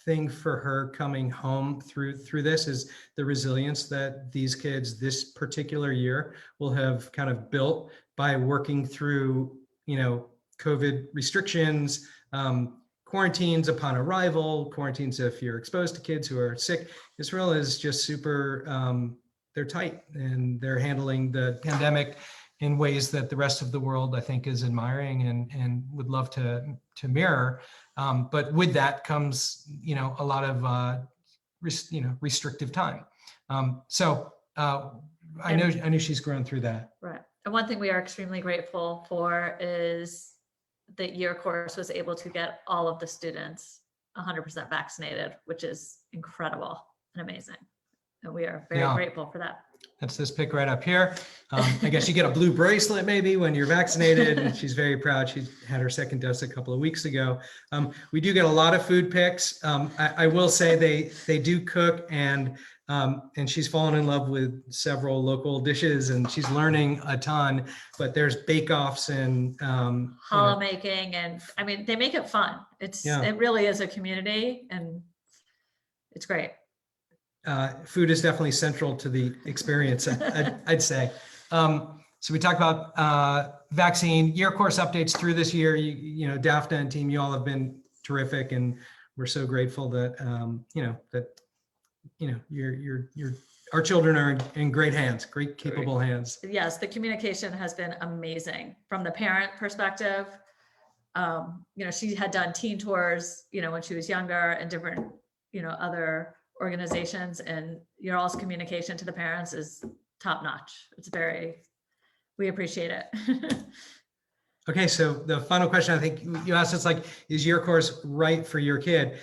thing for her coming home through this is the resilience that these kids this particular year will have kind of built by working through, COVID restrictions, quarantines upon arrival, quarantines if you're exposed to kids who are sick. Israel is just super, they're tight and they're handling the pandemic in ways that the rest of the world, I think, is admiring and would love to mirror. But with that comes, a lot of, restrictive time. I know she's grown through that. Right. And one thing we are extremely grateful for is that Year Course was able to get all of the students 100% vaccinated, which is incredible and amazing. And we are very grateful for that. That's this pic right up here. I guess you get a blue bracelet maybe when you're vaccinated, and she's very proud. She had her second dose a couple of weeks ago. We do get a lot of food pics. I will say they do cook, and she's fallen in love with several local dishes, and she's learning a ton. But there's bake-offs and challah making, and I mean they make it fun. It really is a community, and it's great. Food is definitely central to the experience, I'd say. So we talked about vaccine year course updates through this year. You know, Daphne and team, you all have been terrific, and we're so grateful that our children are in great hands, great capable hands. Yes, the communication has been amazing from the parent perspective. You know, she had done teen tours, you know, when she was younger, and different, you know, other organizations, and your all's communication to the parents is top notch. We appreciate it. Okay, so the final question I think you asked is like, is your course right for your kid?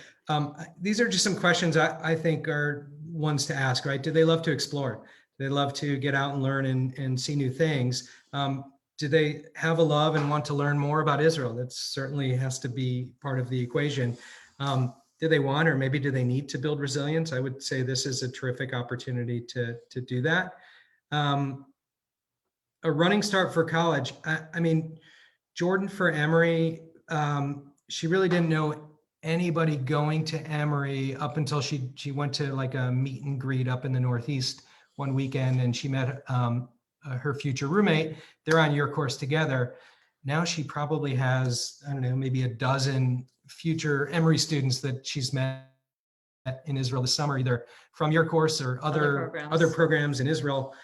These are just some questions I think are ones to ask, right? Do they love to explore? Do they love to get out and learn and see new things? Do they have a love and want to learn more about Israel? That certainly has to be part of the equation. Do they want, or maybe do they need to build resilience? I would say this is a terrific opportunity to do that. A running start for college. I mean, Jordan for Emory, she really didn't know anybody going to Emory up until she went to like a meet and greet up in the Northeast one weekend, and she met her future roommate. They're on your course together. Now she probably has, I don't know, maybe a dozen future Emory students that she's met in Israel this summer, either from your course or other programs in Israel.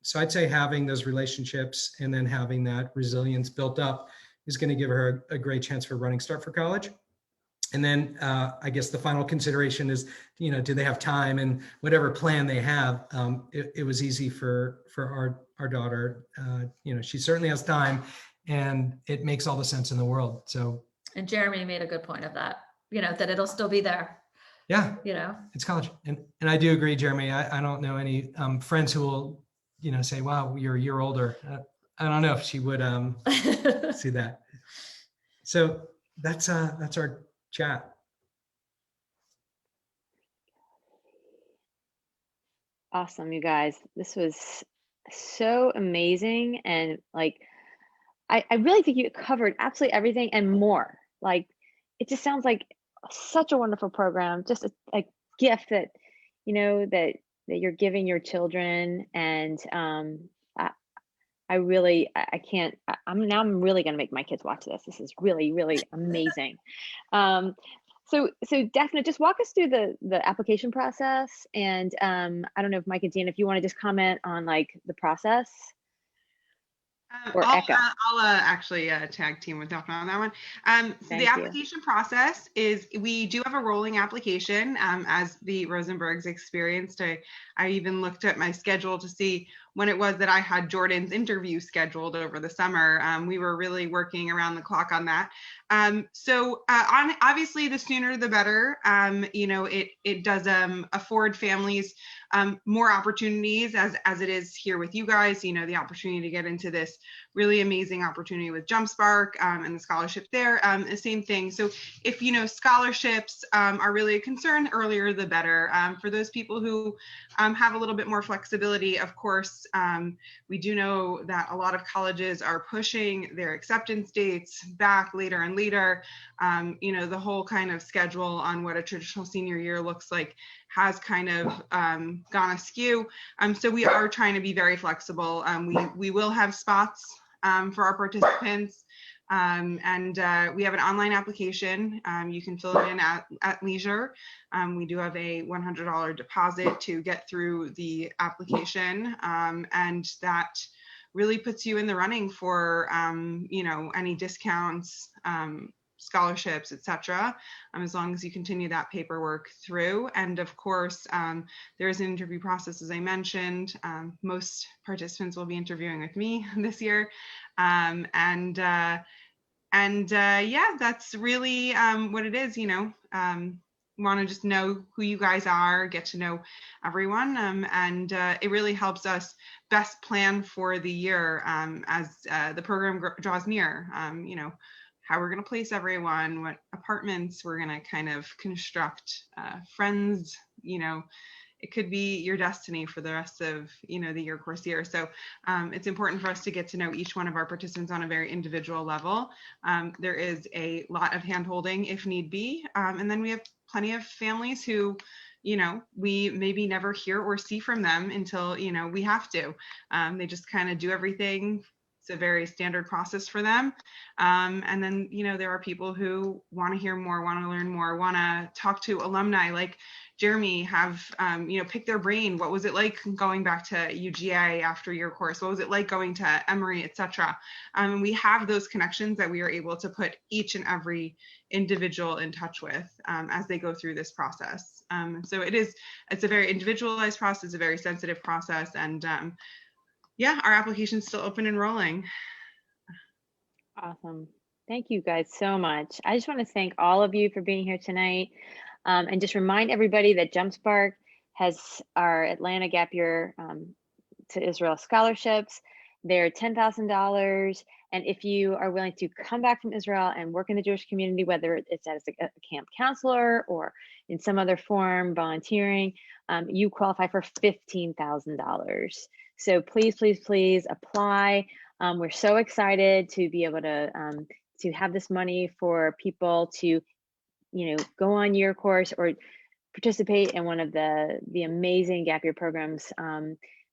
So I'd say having those relationships and then having that resilience built up is going to give her a great chance for a running start for college. And then I guess the final consideration is, you know, do they have time? And whatever plan they have, it was easy for our daughter. You know, she certainly has time, and it makes all the sense in the world. So. And Jeremy made a good point of that, you know, that it'll still be there. Yeah, you know, it's college. And I do agree, Jeremy. I don't know any friends who will, you know, say, wow, you're a year older. I don't know if she would see that. So that's our chat. Awesome, you guys. This was so amazing. And like, I really think you covered absolutely everything and more. Like, it just sounds like such a wonderful program, just a gift that, you know, that you're giving your children. And I'm really going to make my kids watch this. This is really, really amazing. So Daphne, just walk us through the application process. And I don't know if Mike and Dean, if you want to just comment on like the process. Or Echo. I'll actually tag team with Daphne on that one. So the application process is, we do have a rolling application as the Rosenbergs experienced. I even looked at my schedule to see when it was that I had Jordan's interview scheduled over the summer. We were really working around the clock on that. So obviously the sooner the better. You know, it does afford families more opportunities as it is here with you guys, you know, the opportunity to get into this really amazing opportunity with JumpSpark and the scholarship there, the same thing. So if, you know, scholarships are really a concern, earlier the better. For those people who have a little bit more flexibility, of course, we do know that a lot of colleges are pushing their acceptance dates back later and later. You know, the whole kind of schedule on what a traditional senior year looks like has kind of gone askew. So we are trying to be very flexible. We will have spots for our participants. And we have an online application. You can fill it in at leisure. We do have a $100 deposit to get through the application. And that really puts you in the running for, you know, any discounts, scholarships, etc., as long as you continue that paperwork through. And of course, there is an interview process, as I mentioned. Most participants will be interviewing with me this year. Yeah, that's really what it is, you know. Want to just know who you guys are, get to know everyone, and it really helps us best plan for the year as the program draws near. You know, how we're going to place everyone, what apartments we're going to kind of construct, friends, you know, it could be your destiny for the rest of, you know, the year course year. So it's important for us to get to know each one of our participants on a very individual level. There is a lot of hand-holding if need be. And then we have plenty of families who we maybe never hear or see from them until, we have to. They just kind of do everything. It's a very standard process for them. And then, there are people who want to hear more, want to learn more, want to talk to alumni like Jeremy, have, pick their brain. What was it like going back to UGA after your course? What was it like going to Emory, et cetera? We have those connections that we are able to put each and every individual in touch with as they go through this process. So it's a very individualized process, a very sensitive process. And our application's still open and rolling. Awesome. Thank you guys so much. I just want to thank all of you for being here tonight. And just remind everybody that JumpSpark has our Atlanta Gap Year to Israel scholarships. They're $10,000. And if you are willing to come back from Israel and work in the Jewish community, whether it's as a camp counselor or in some other form, volunteering, you qualify for $15,000. So please, please, please apply. We're so excited to be able to have this money for people to go on year course or participate in one of the amazing gap year programs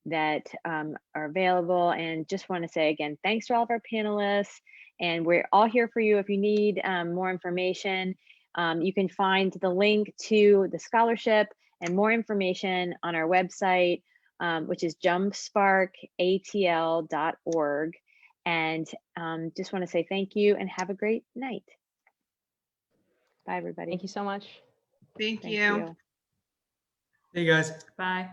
that are available. And just want to say again, thanks to all of our panelists. And we're all here for you if you need more information. You can find the link to the scholarship and more information on our website, which is jumpsparkatl.org. And just want to say thank you and have a great night. Bye, everybody. Thank you so much. Thank you. Hey, guys. Bye.